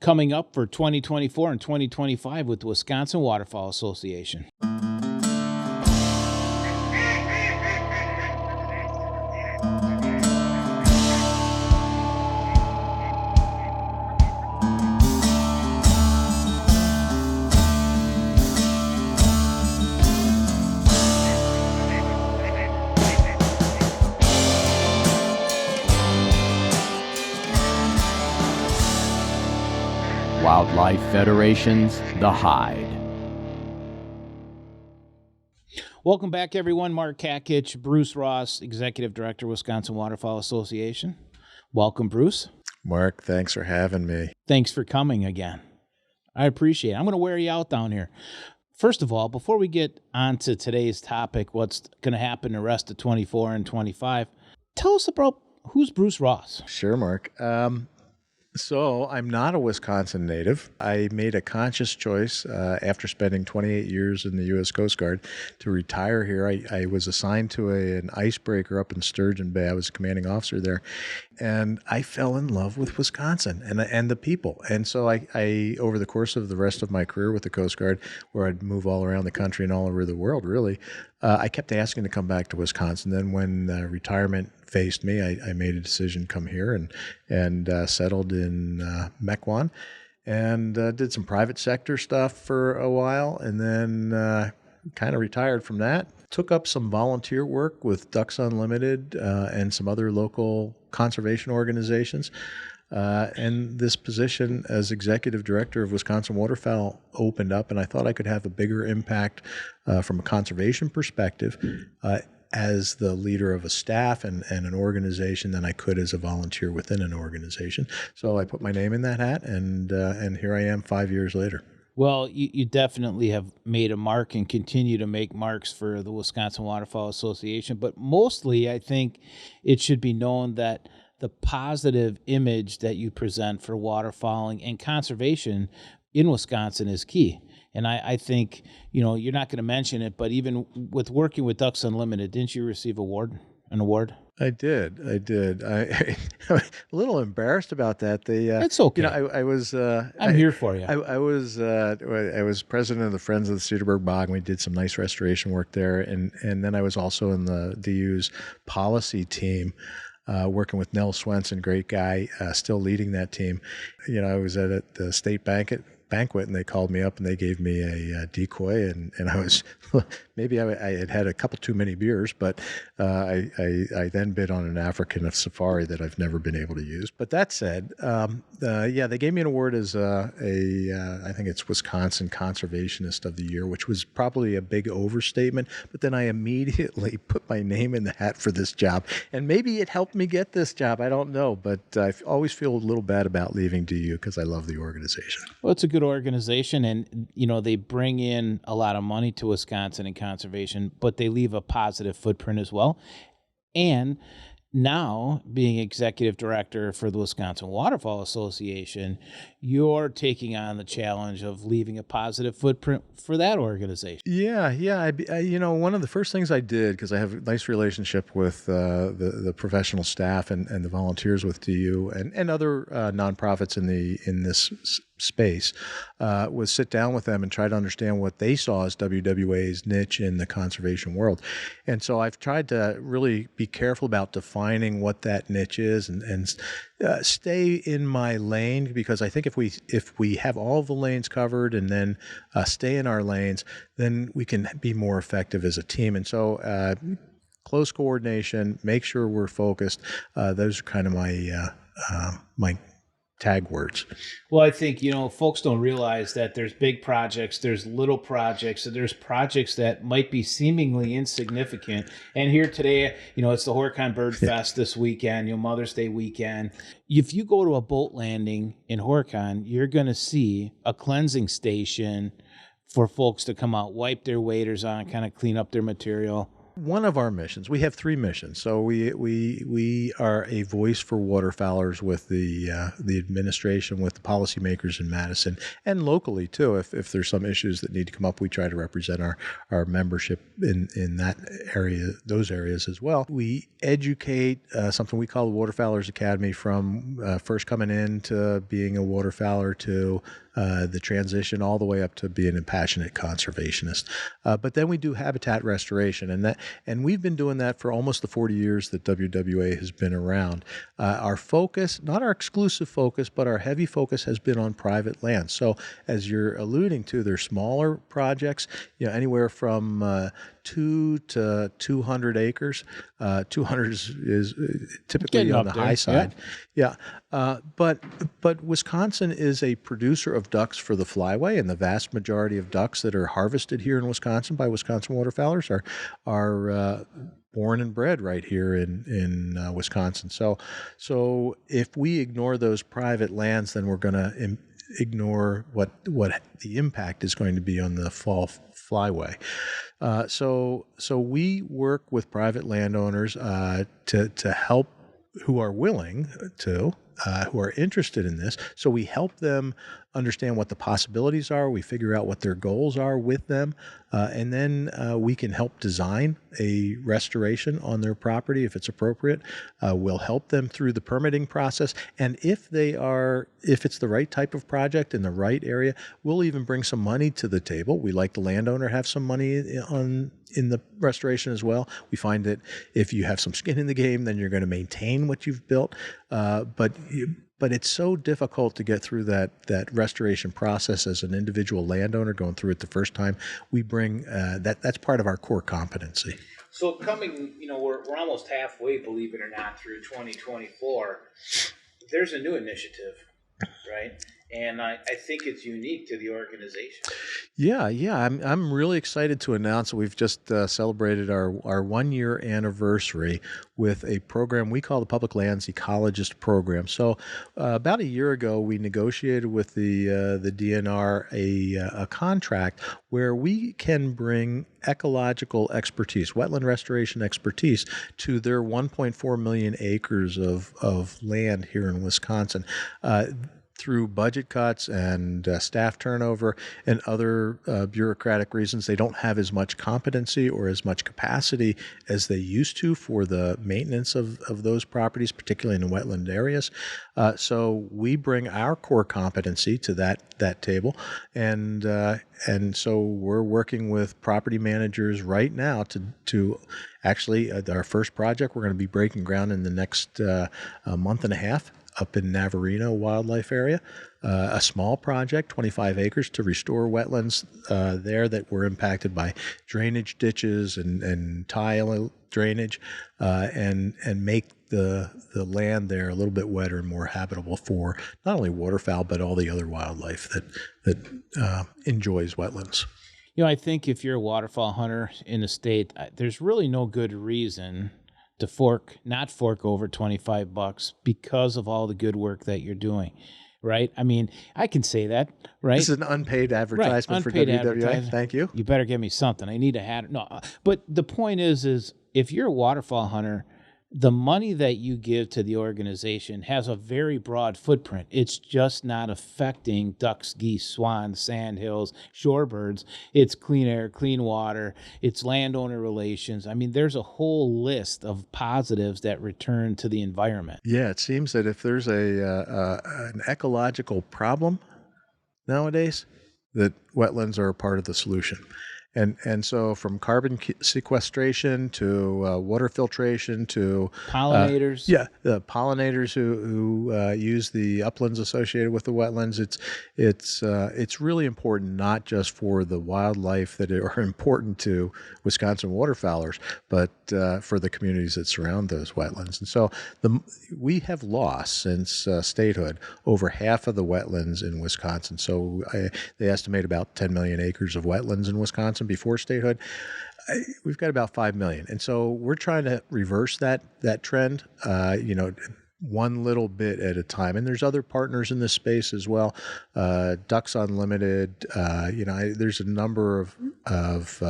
coming up for 2024 and 2025 with the Wisconsin Waterfowl Association. Wildlife Federation's The Hide. Welcome back, everyone. Mark Kakich, Bruce Ross, Executive Director, Wisconsin Waterfowl Association. Welcome, Bruce. Mark, thanks for having me. Thanks for coming again. I appreciate it. I'm going to wear you out down here. First of all, before we get on to today's topic, what's going to happen the rest of 24 and 25, tell us about who's Bruce Ross. Sure, Mark. So I'm not a Wisconsin native. I made a conscious choice after spending 28 years in the U.S. Coast Guard to retire here. I was assigned to an icebreaker up in Sturgeon Bay. I was a commanding officer there. And I fell in love with Wisconsin and the people. And so I, over the course of the rest of my career with the Coast Guard, where I'd move all around the country and all over the world, really, I kept asking to come back to Wisconsin. Then when retirement faced me, I made a decision to come here and settled in Mequon and did some private sector stuff for a while, and then kind of retired from that. Took up some volunteer work with Ducks Unlimited and some other local conservation organizations. And this position as executive director of Wisconsin Waterfowl opened up, and I thought I could have a bigger impact from a conservation perspective as the leader of a staff and an organization than I could as a volunteer within an organization. So I put my name in that hat, and here I am 5 years later. Well, you definitely have made a mark and continue to make marks for the Wisconsin Waterfowl Association. But mostly, I think it should be known that the positive image that you present for waterfowling and conservation in Wisconsin is key. And I think, you're not going to mention it, but even with working with Ducks Unlimited, didn't you receive an award? I did. I'm a little embarrassed about that. It's okay. I was. I'm here for you. I was president of the Friends of the Cedarburg Bog, and we did some nice restoration work there. And then I was also in the DU's policy team, working with Nell Swenson, great guy, still leading that team. I was at the state banquet, and they called me up and they gave me a decoy, and I was maybe I had a couple too many beers, but I then bid on an African safari that I've never been able to use. But that said, they gave me an award as I think it's Wisconsin Conservationist of the Year, which was probably a big overstatement. But then I immediately put my name in the hat for this job, and maybe it helped me get this job. I don't know, but I always feel a little bad about leaving DU because I love the organization. Well, it's a good organization, and they bring in a lot of money to Wisconsin and conservation, but they leave a positive footprint as well. And now, being executive director for the Wisconsin Waterfowl Association, you're taking on the challenge of leaving a positive footprint for that organization. Yeah. One of the first things I did, because I have a nice relationship with the professional staff and the volunteers with DU and other nonprofits in this space, was sit down with them and try to understand what they saw as WWA's niche in the conservation world. And so I've tried to really be careful about defining what that niche is and stay in my lane, because I think if we have all the lanes covered and then stay in our lanes, then we can be more effective as a team. And so close coordination, make sure we're focused. Those are kind of my tag words. Well, I think, folks don't realize that there's big projects, there's little projects, and there's projects that might be seemingly insignificant. And here today, it's the Horicon Bird Fest this weekend, Mother's Day weekend. If you go to a boat landing in Horicon, you're going to see a cleansing station for folks to come out, wipe their waders on, kind of clean up their material. One of our missions, we have 3 missions. So we are a voice for waterfowlers with the administration, with the policymakers in Madison, and locally too. If there's some issues that need to come up, we try to represent our membership in that area, those areas as well. We educate something we call the Waterfowlers Academy, from first coming in to being a waterfowler to the transition all the way up to being a passionate conservationist. But then we do habitat restoration, and we've been doing that for almost the 40 years that WWA has been around. Our focus, not our exclusive focus, but our heavy focus has been on private land. So as you're alluding to, they're smaller projects, anywhere from 2 to 200 acres. 200 is typically on the high side. Yeah. But Wisconsin is a producer of ducks for the flyway, and the vast majority of ducks that are harvested here in Wisconsin by Wisconsin waterfowlers are born and bred right here in Wisconsin. So if we ignore those private lands, then we're going to ignore what the impact is going to be on the fall flyway. So we work with private landowners to help, who are willing to, who are interested in this. So we help them understand what the possibilities are. We figure out what their goals are with them. And then we can help design a restoration on their property if it's appropriate. We'll help them through the permitting process. And if it's the right type of project in the right area, we'll even bring some money to the table. We like the landowner have some money in the restoration as well. We find that if you have some skin in the game, then you're going to maintain what you've built. But it's so difficult to get through that restoration process as an individual landowner going through it the first time. We bring that's part of our core competency. So we're almost halfway, believe it or not, through 2024. There's a new initiative, right? And I think it's unique to the organization. Yeah. I'm really excited to announce that we've just celebrated our 1-year anniversary with a program we call the Public Lands Ecologist Program. So about a year ago, we negotiated with the DNR a contract where we can bring ecological expertise, wetland restoration expertise, to their 1.4 million acres of land here in Wisconsin. Through budget cuts and staff turnover and other bureaucratic reasons, they don't have as much competency or as much capacity as they used to for the maintenance of those properties, particularly in the wetland areas. So we bring our core competency to that table, and so we're working with property managers right now to actually our first project. We're going to be breaking ground in the next month and a half up in Navarino Wildlife Area, a small project, 25 acres, to restore wetlands there that were impacted by drainage ditches and tile drainage, and make the land there a little bit wetter and more habitable for not only waterfowl but all the other wildlife that enjoys wetlands. I think if you're a waterfowl hunter in the state, there's really no good reason to not fork over $25 because of all the good work that you're doing, right? I mean, I can say that, right? This is an unpaid advertisement for WWA. Thank you. You better give me something. I need a hat. No, but the point is if you're a waterfowl hunter, the money that you give to the organization has a very broad footprint. It's just not affecting ducks, geese, swans, sandhills, shorebirds. It's clean air, clean water. It's landowner relations. I mean, there's a whole list of positives that return to the environment. Yeah, it seems that if there's an ecological problem nowadays, that wetlands are a part of the solution. And so from carbon sequestration to water filtration to pollinators. The pollinators who use the uplands associated with the wetlands. It's really important, not just for the wildlife that are important to Wisconsin waterfowlers, but for the communities that surround those wetlands. And so we have lost since statehood over half of the wetlands in Wisconsin. So they estimate about 10 million acres of wetlands in Wisconsin before statehood. We've got about 5 million. And so we're trying to reverse that trend. one little bit at a time. And there's other partners in this space as well. Ducks Unlimited, there's a number of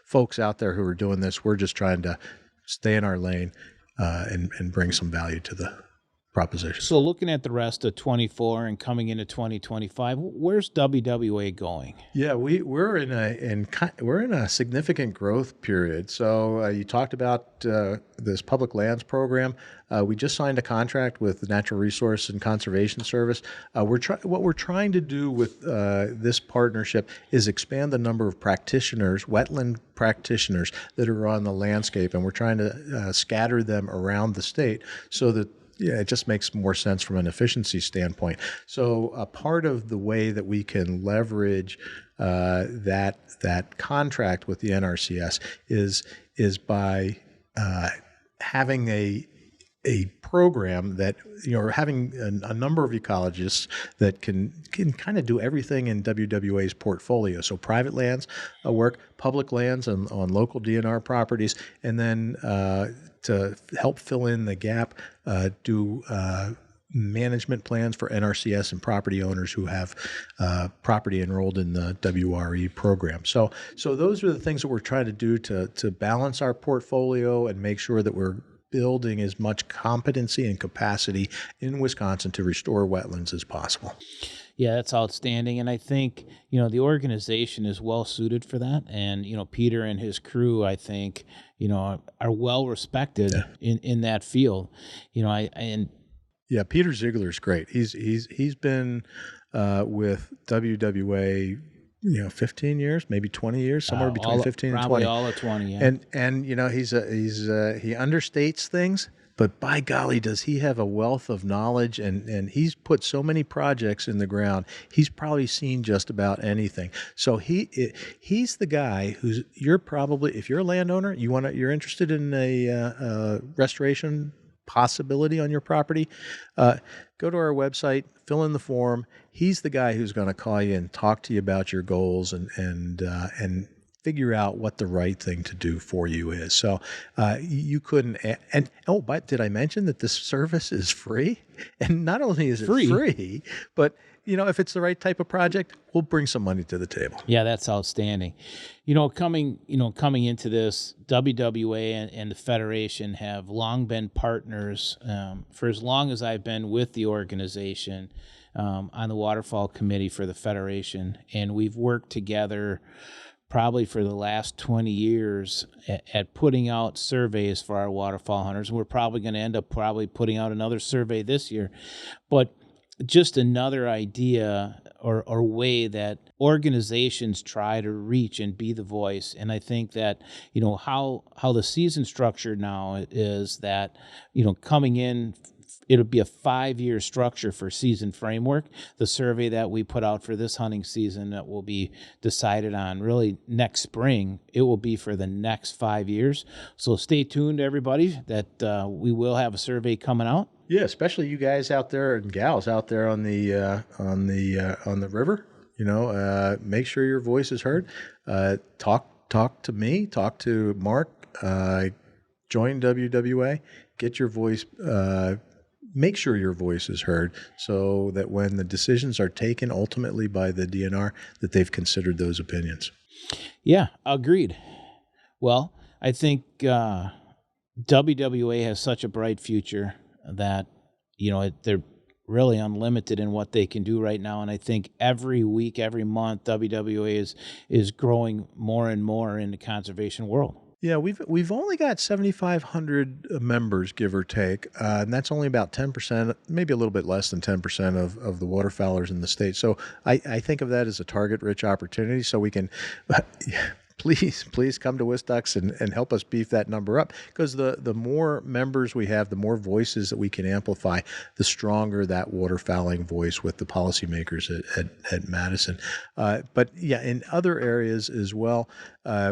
folks out there who are doing this. We're just trying to stay in our lane and bring some value to the proposition. So looking at the rest of 24 and coming into 2025, where's WWA going? Yeah, we're in a significant growth period. So you talked about this public lands program. We just signed a contract with the Natural Resource and Conservation Service. What we're trying to do with this partnership is expand the number of practitioners, wetland practitioners that are on the landscape, and we're trying to scatter them around the state so that it just makes more sense from an efficiency standpoint. So a part of the way that we can leverage that contract with the NRCS is by having a program that, or having a number of ecologists that can kind of do everything in WWA's portfolio. So private lands work, public lands on local DNR properties, and then to help fill in the gap, do management plans for NRCS and property owners who have property enrolled in the WRE program. So those are the things that we're trying to do to balance our portfolio and make sure that we're building as much competency and capacity in Wisconsin to restore wetlands as possible. Yeah, that's outstanding. And I think, the organization is well suited for that. And, Peter and his crew, I think, are well respected in that field. Yeah, Peter Ziegler's great. He's been with WWA 15 years, maybe 20 years, somewhere between 15 and 20. Probably all of 20, yeah. And he understates things, but by golly, does he have a wealth of knowledge, and he's put so many projects in the ground. He's probably seen just about anything. So he's the guy who's, if you're a landowner, you're interested in a restoration possibility on your property, go to our website, fill in the form. He's the guy who's going to call you and talk to you about your goals and figure out what the right thing to do for you is. So you couldn't. But did I mention that this service is free? And not only is it free, but if it's the right type of project, we'll bring some money to the table. Yeah, that's outstanding. Coming into this, WWA and the Federation have long been partners for as long as I've been with the organization on the Waterfowl Committee for the Federation, and we've worked together probably for the last 20 years at putting out surveys for our waterfowl hunters. We're probably going to end up putting out another survey this year, but just another idea or way that organizations try to reach and be the voice. And I think that, how the season structure now is that, coming in, it'll be a 5-year structure for season framework. The survey that we put out for this hunting season that will be decided on really next spring, it will be for the next 5 years. So stay tuned, everybody, that we will have a survey coming out. Yeah, especially you guys out there and gals out there on the river. Make sure your voice is heard. Talk to me. Talk to Mark. Join WWA. Get your voice. Make sure your voice is heard, so that when the decisions are taken ultimately by the DNR, that they've considered those opinions. Yeah, agreed. Well, I think WWA has such a bright future that, they're really unlimited in what they can do right now. And I think every week, every month, WWA is growing more and more in the conservation world. Yeah, we've only got 7,500 members, give or take, and that's only about 10%, maybe a little bit less than 10% of the waterfowlers in the state. So I think of that as a target-rich opportunity. So we can please come to WisDucks and help us beef that number up, because the more members we have, the more voices that we can amplify, the stronger that waterfowling voice with the policymakers at Madison. But yeah, in other areas as well,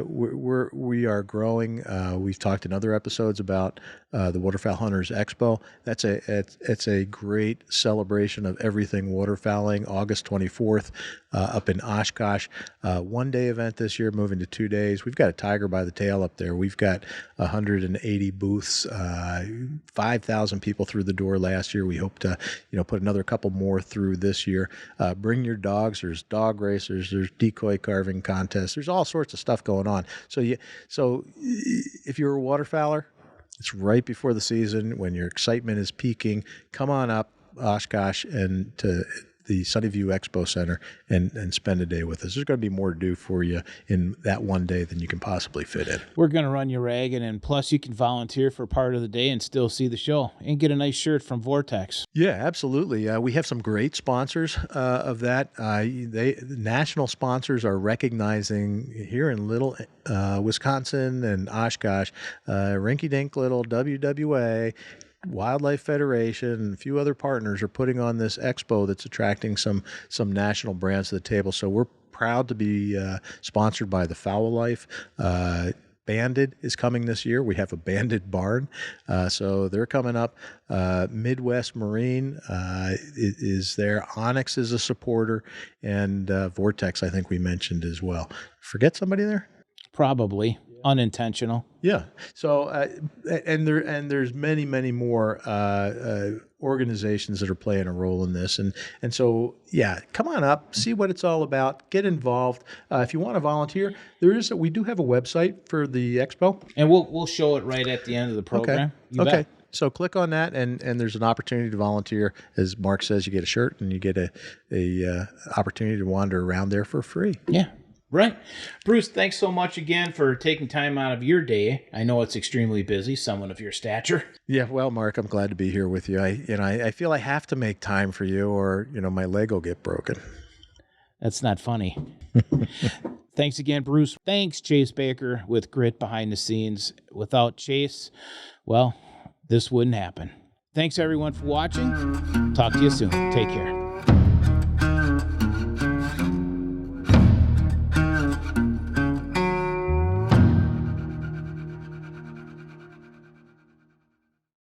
we are growing. We've talked in other episodes about the Waterfowl Hunters Expo. It's a great celebration of everything waterfowling. August 24th up in Oshkosh. 1-day event this year, moving to 2 days. We've got a tiger by the tail up there. We've got 180 booths, 5,000 people through the door last year. We hope to, put another couple more through this year. Bring your dogs. There's dog racers. There's decoy carving contests. There's all sorts of stuff going on. So if you're a waterfowler, it's right before the season when your excitement is peaking. Come on up, Oshkosh, and to the Sunnyview Expo Center and spend a day with us. There's going to be more to do for you in that one day than you can possibly fit in. We're going to run you ragged, and plus you can volunteer for part of the day and still see the show and get a nice shirt from Vortex. Yeah, absolutely. We have some great sponsors of that. The national sponsors are recognizing here in Little Wisconsin and Oshkosh, Rinky Dink Little, WWA, Wildlife Federation, and a few other partners are putting on this expo that's attracting some national brands to the table. So we're proud to be sponsored by the Fowl Life. Banded is coming this year. We have a Banded barn, so they're coming up. Midwest Marine is there. Onyx is a supporter, and Vortex, I think we mentioned as well. Forget somebody there? Probably. Unintentional. Yeah. So, and there's many more organizations that are playing a role in this, and so yeah, come on up, see what it's all about, get involved. If you want to volunteer, we do have a website for the expo, and we'll show it right at the end of the program. Okay. So click on that, and there's an opportunity to volunteer. As Mark says, you get a shirt and you get a opportunity to wander around there for free. Yeah. Right. Bruce, thanks so much again for taking time out of your day. I know it's extremely busy, someone of your stature. Yeah, well, Mark, I'm glad to be here with you. I feel I have to make time for you, or my leg will get broken. That's not funny. Thanks again, Bruce. Thanks, Chase Baker, with Grit behind the scenes. Without Chase, well, this wouldn't happen. Thanks, everyone, for watching. Talk to you soon. Take care.